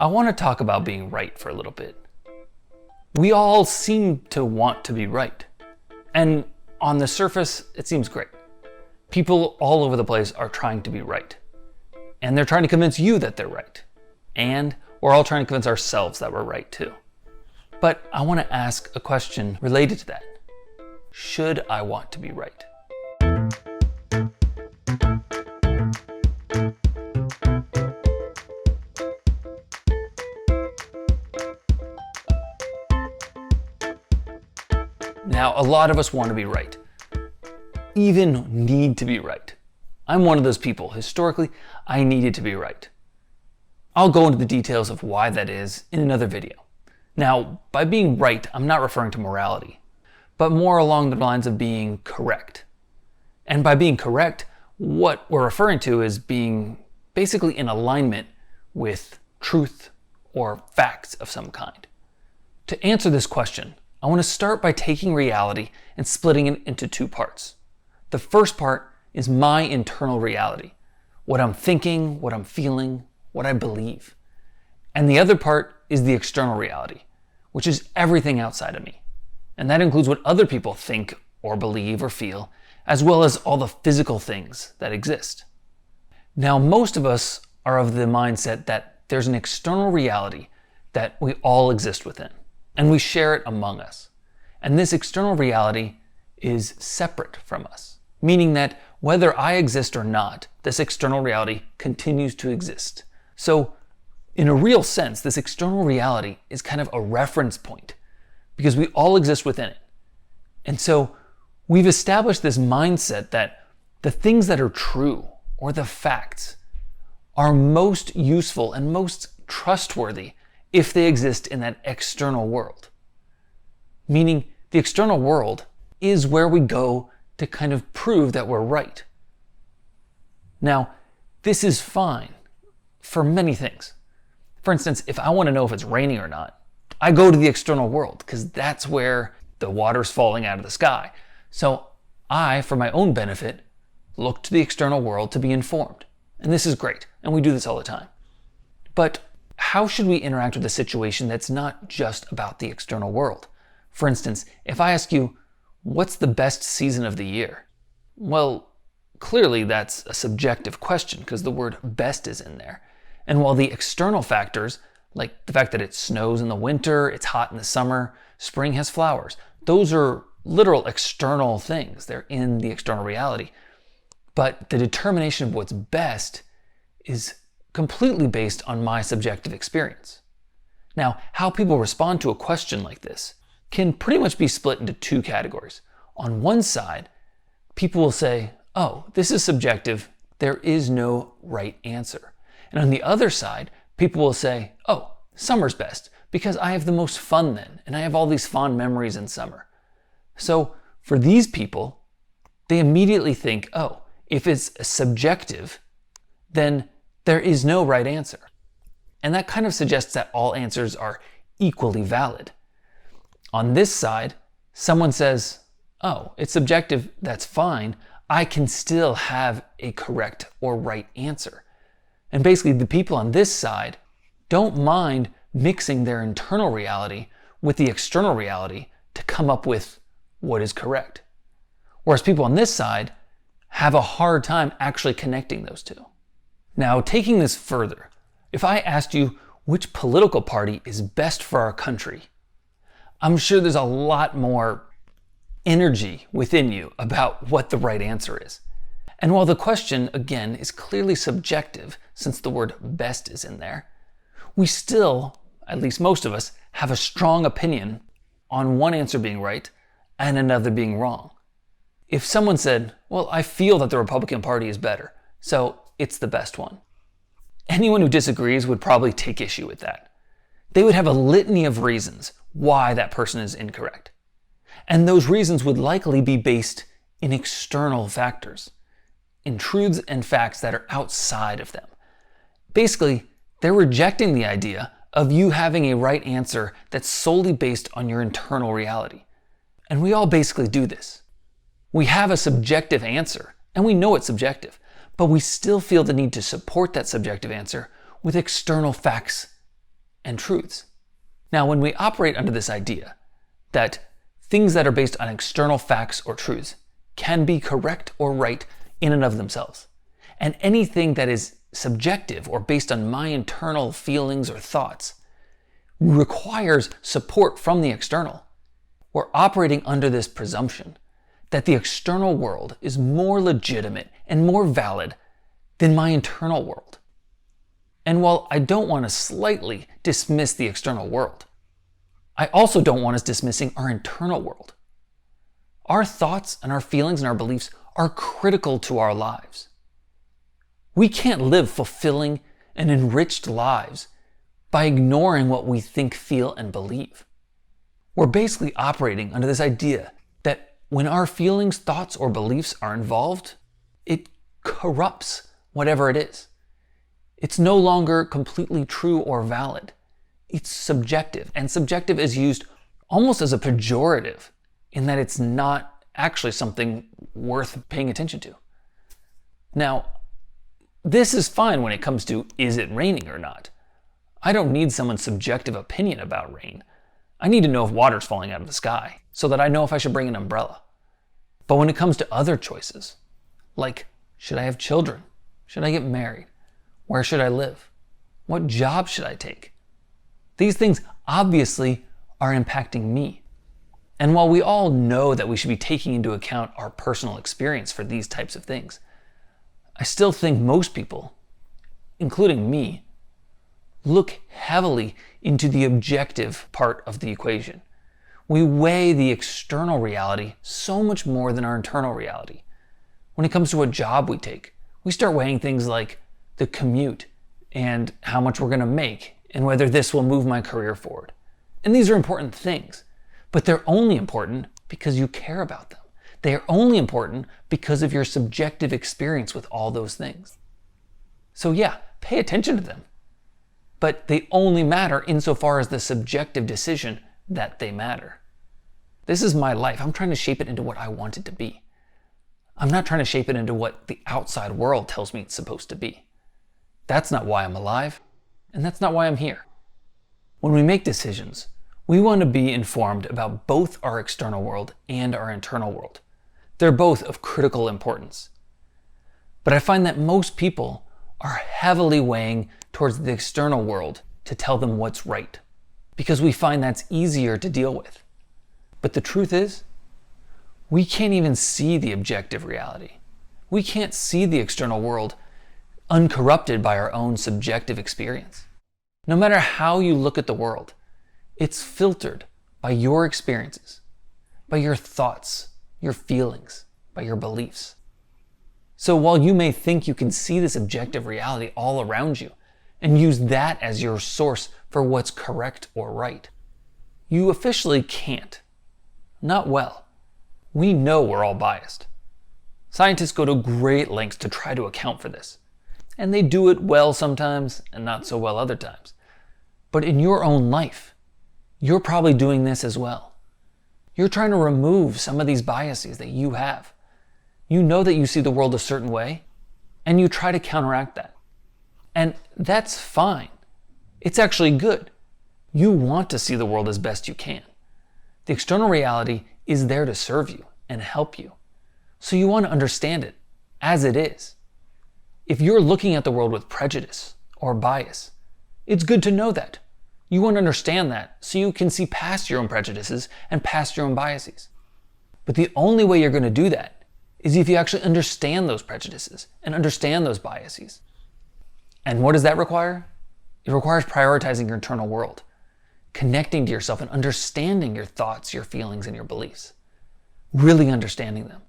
I want to talk about being right for a little bit. We all seem to want to be right. And on the surface, it seems great. People all over the place are trying to be right. And they're trying to convince you that they're right. And we're all trying to convince ourselves that we're right too. But I want to ask a question related to that. Should I want to be right? Now, a lot of us want to be right, even need to be right. I'm one of those people. Historically, I needed to be right. I'll go into the details of why that is in another video. Now, by being right, I'm not referring to morality, but more along the lines of being correct. And by being correct, what we're referring to is being basically in alignment with truth or facts of some kind. To answer this question, I want to start by taking reality and splitting it into two parts. The first part is my internal reality, what I'm thinking, what I'm feeling, what I believe. And the other part is the external reality, which is everything outside of me. And that includes what other people think or believe or feel, as well as all the physical things that exist. Now, most of us are of the mindset that there's an external reality that we all exist within, and we share it among us. And this external reality is separate from us, meaning that whether I exist or not, this external reality continues to exist. So, in a real sense, this external reality is kind of a reference point because we all exist within it. And so, we've established this mindset that the things that are true or the facts are most useful and most trustworthy if they exist in that external world. Meaning, the external world is where we go to kind of prove that we're right. Now, this is fine for many things. For instance, if I want to know if it's raining or not, I go to the external world because that's where the water's falling out of the sky. So I, for my own benefit, look to the external world to be informed. And this is great, and we do this all the time. But how should we interact with a situation that's not just about the external world? For instance, if I ask you, what's the best season of the year? Well, clearly that's a subjective question because the word best is in there. And while the external factors, like the fact that it snows in the winter, it's hot in the summer, spring has flowers, those are literal external things. They're in the external reality. But the determination of what's best is completely based on my subjective experience. Now, how people respond to a question like this can pretty much be split into two categories. On one side, people will say, oh, this is subjective, there is no right answer. And on the other side, people will say, oh, summer's best because I have the most fun then, and I have all these fond memories in summer. So for these people, they immediately think, oh, if it's subjective, then there is no right answer. And that kind of suggests that all answers are equally valid. On this side, someone says, oh, it's subjective, that's fine. I can still have a correct or right answer. And basically, the people on this side don't mind mixing their internal reality with the external reality to come up with what is correct. Whereas people on this side have a hard time actually connecting those two. Now, taking this further, if I asked you which political party is best for our country, I'm sure there's a lot more energy within you about what the right answer is. And while the question, again, is clearly subjective, since the word best is in there, we still, at least most of us, have a strong opinion on one answer being right and another being wrong. If someone said, well, I feel that the Republican Party is better, so it's the best one, anyone who disagrees would probably take issue with that. They would have a litany of reasons why that person is incorrect. And those reasons would likely be based in external factors, in truths and facts that are outside of them. Basically, they're rejecting the idea of you having a right answer that's solely based on your internal reality. And we all basically do this. We have a subjective answer, and we know it's subjective, but we still feel the need to support that subjective answer with external facts and truths. Now, when we operate under this idea that things that are based on external facts or truths can be correct or right in and of themselves, and anything that is subjective or based on my internal feelings or thoughts requires support from the external, we're operating under this presumption that the external world is more legitimate and more valid than my internal world. And while I don't want to slightly dismiss the external world, I also don't want us dismissing our internal world. Our thoughts and our feelings and our beliefs are critical to our lives. We can't live fulfilling and enriched lives by ignoring what we think, feel, and believe. We're basically operating under this idea that when our feelings, thoughts, or beliefs are involved, it corrupts whatever it is. It's no longer completely true or valid. It's subjective, and subjective is used almost as a pejorative in that it's not actually something worth paying attention to. Now, this is fine when it comes to, is it raining or not? I don't need someone's subjective opinion about rain. I need to know if water's falling out of the sky so that I know if I should bring an umbrella. But when it comes to other choices, like should I have children? Should I get married? Where should I live? What job should I take? These things obviously are impacting me. And while we all know that we should be taking into account our personal experience for these types of things, I still think most people, including me, look heavily into the objective part of the equation. We weigh the external reality so much more than our internal reality. When it comes to what job we take, we start weighing things like the commute and how much we're going to make and whether this will move my career forward. And these are important things, but they're only important because you care about them. They are only important because of your subjective experience with all those things. So yeah, pay attention to them, but they only matter insofar as the subjective decision that they matter. This is my life. I'm trying to shape it into what I want it to be. I'm not trying to shape it into what the outside world tells me it's supposed to be. That's not why I'm alive, and that's not why I'm here. When we make decisions, we want to be informed about both our external world and our internal world. They're both of critical importance. But I find that most people are heavily weighing towards the external world to tell them what's right, because we find that's easier to deal with. But the truth is, we can't even see the objective reality. We can't see the external world uncorrupted by our own subjective experience. No matter how you look at the world, it's filtered by your experiences, by your thoughts, your feelings, by your beliefs. So while you may think you can see this objective reality all around you and use that as your source for what's correct or right, you officially can't. Not well. We know we're all biased. Scientists go to great lengths to try to account for this. And they do it well sometimes and not so well other times. But in your own life, you're probably doing this as well. You're trying to remove some of these biases that you have. You know that you see the world a certain way, and you try to counteract that. And that's fine. It's actually good. You want to see the world as best you can. The external reality is there to serve you and help you. So you want to understand it as it is. If you're looking at the world with prejudice or bias, it's good to know that. You want to understand that so you can see past your own prejudices and past your own biases. But the only way you're going to do that is if you actually understand those prejudices and understand those biases. And what does that require? It requires prioritizing your internal world, connecting to yourself and understanding your thoughts, your feelings, and your beliefs. Really understanding them.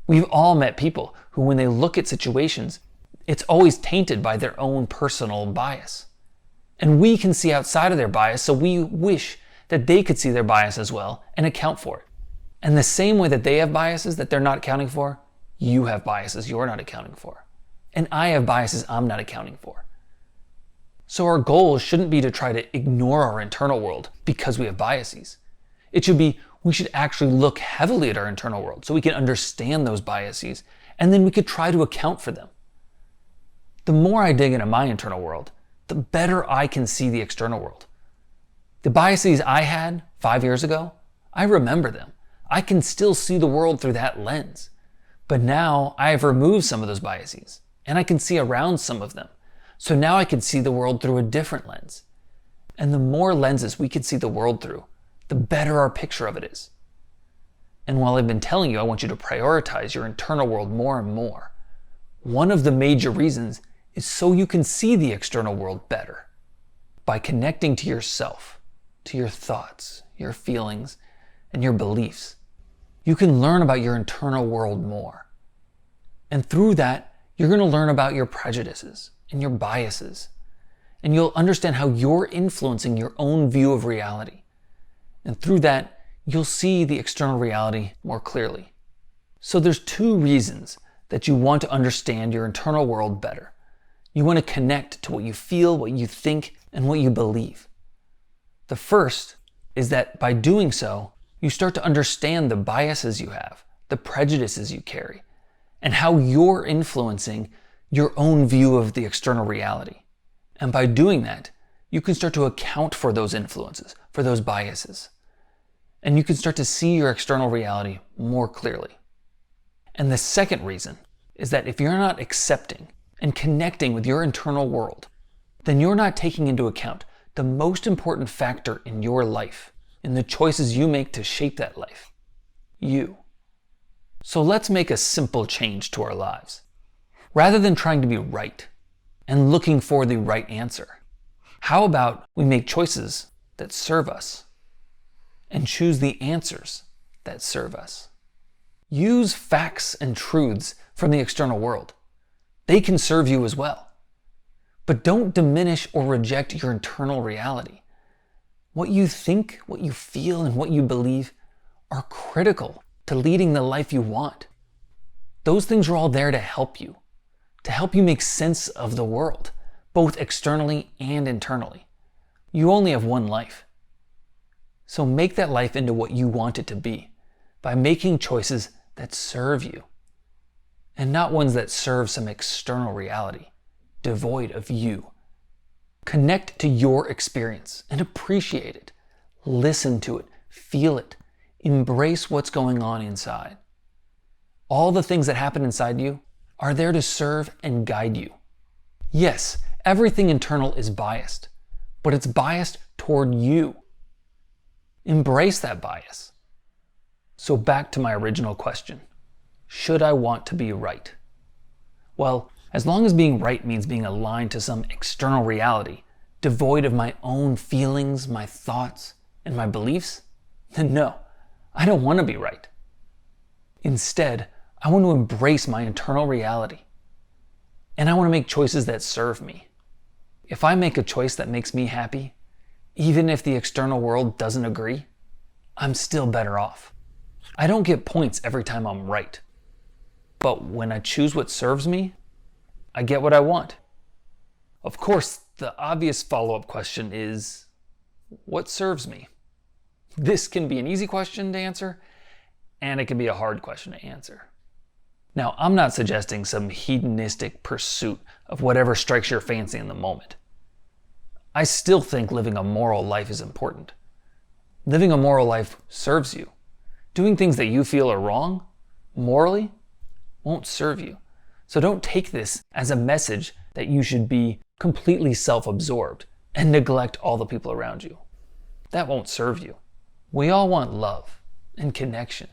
We've all met people who, when they look at situations, it's always tainted by their own personal bias. And we can see outside of their bias, so we wish that they could see their bias as well and account for it. And the same way that they have biases that they're not accounting for, you have biases you're not accounting for. And I have biases I'm not accounting for. So our goal shouldn't be to try to ignore our internal world because we have biases. It should be, we should actually look heavily at our internal world so we can understand those biases, and then we could try to account for them. The more I dig into my internal world, the better I can see the external world. The biases I had 5 years ago, I remember them. I can still see the world through that lens. But now I have removed some of those biases and I can see around some of them. So now I can see the world through a different lens. And the more lenses we can see the world through, the better our picture of it is. And while I've been telling you I want you to prioritize your internal world more and more, one of the major reasons is so you can see the external world better. By connecting to yourself, to your thoughts, your feelings, and your beliefs, you can learn about your internal world more. And through that, you're going to learn about your prejudices and your biases. And you'll understand how you're influencing your own view of reality. And through that, you'll see the external reality more clearly. So there's 2 reasons that you want to understand your internal world better. You want to connect to what you feel, what you think, and what you believe. The first is that by doing so, you start to understand the biases you have, the prejudices you carry, and how you're influencing your own view of the external reality. And by doing that, you can start to account for those influences, for those biases. And you can start to see your external reality more clearly. And the second reason is that if you're not accepting and connecting with your internal world, then you're not taking into account the most important factor in your life, in the choices you make to shape that life. You. So let's make a simple change to our lives. Rather than trying to be right and looking for the right answer, how about we make choices that serve us and choose the answers that serve us? Use facts and truths from the external world. They can serve you as well. But don't diminish or reject your internal reality. What you think, what you feel, and what you believe are critical to leading the life you want. Those things are all there to help you make sense of the world, both externally and internally. You only have one life. So make that life into what you want it to be by making choices that serve you, and not ones that serve some external reality, devoid of you. Connect to your experience and appreciate it. Listen to it, feel it, embrace what's going on inside. All the things that happen inside you are there to serve and guide you. Yes, everything internal is biased, but it's biased toward you. Embrace that bias. So back to my original question. Should I want to be right? Well, as long as being right means being aligned to some external reality, devoid of my own feelings, my thoughts, and my beliefs, then no, I don't want to be right. Instead, I want to embrace my internal reality. And I want to make choices that serve me. If I make a choice that makes me happy, even if the external world doesn't agree, I'm still better off. I don't get points every time I'm right. But when I choose what serves me, I get what I want. Of course, the obvious follow-up question is, what serves me? This can be an easy question to answer, and it can be a hard question to answer. Now, I'm not suggesting some hedonistic pursuit of whatever strikes your fancy in the moment. I still think living a moral life is important. Living a moral life serves you. Doing things that you feel are wrong, morally, won't serve you. So don't take this as a message that you should be completely self-absorbed and neglect all the people around you. That won't serve you. We all want love and connection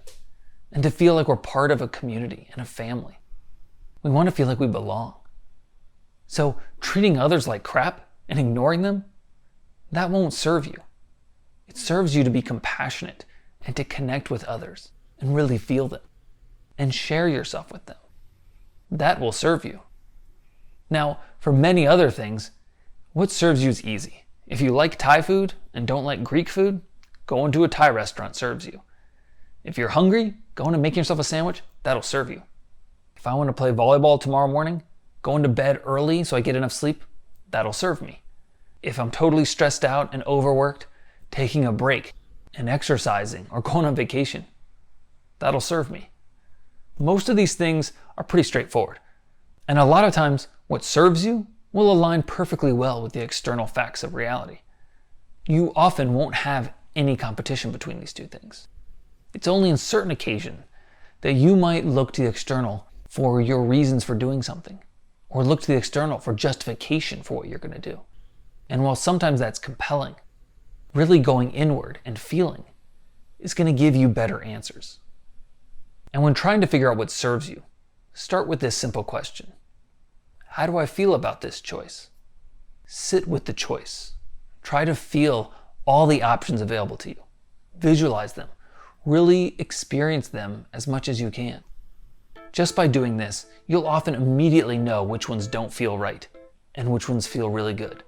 and to feel like we're part of a community and a family. We want to feel like we belong. So treating others like crap and ignoring them, that won't serve you. It serves you to be compassionate and to connect with others and really feel them and share yourself with them. That will serve you. Now, for many other things, what serves you is easy. If you like Thai food and don't like Greek food, going to a Thai restaurant serves you. If you're hungry, going and making yourself a sandwich, that'll serve you. If I want to play volleyball tomorrow morning, going to bed early so I get enough sleep, that'll serve me. If I'm totally stressed out and overworked, taking a break and exercising or going on vacation, that'll serve me. Most of these things are pretty straightforward. And a lot of times, what serves you will align perfectly well with the external facts of reality. You often won't have any competition between these two things. It's only in certain occasions that you might look to the external for your reasons for doing something, or look to the external for justification for what you're going to do. And while sometimes that's compelling, really going inward and feeling is going to give you better answers. And when trying to figure out what serves you, start with this simple question. How do I feel about this choice? Sit with the choice. Try to feel all the options available to you. Visualize them. Really experience them as much as you can. Just by doing this, you'll often immediately know which ones don't feel right and which ones feel really good.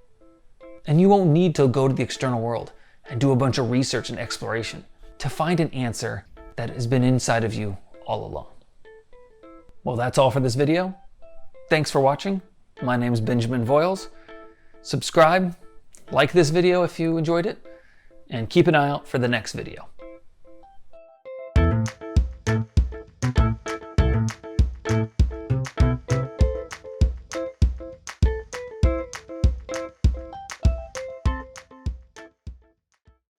And you won't need to go to the external world and do a bunch of research and exploration to find an answer that has been inside of you all along. Well, that's all for this video. Thanks for watching. My name is Benjamin Voiles. Subscribe, like this video if you enjoyed it, and keep an eye out for the next video.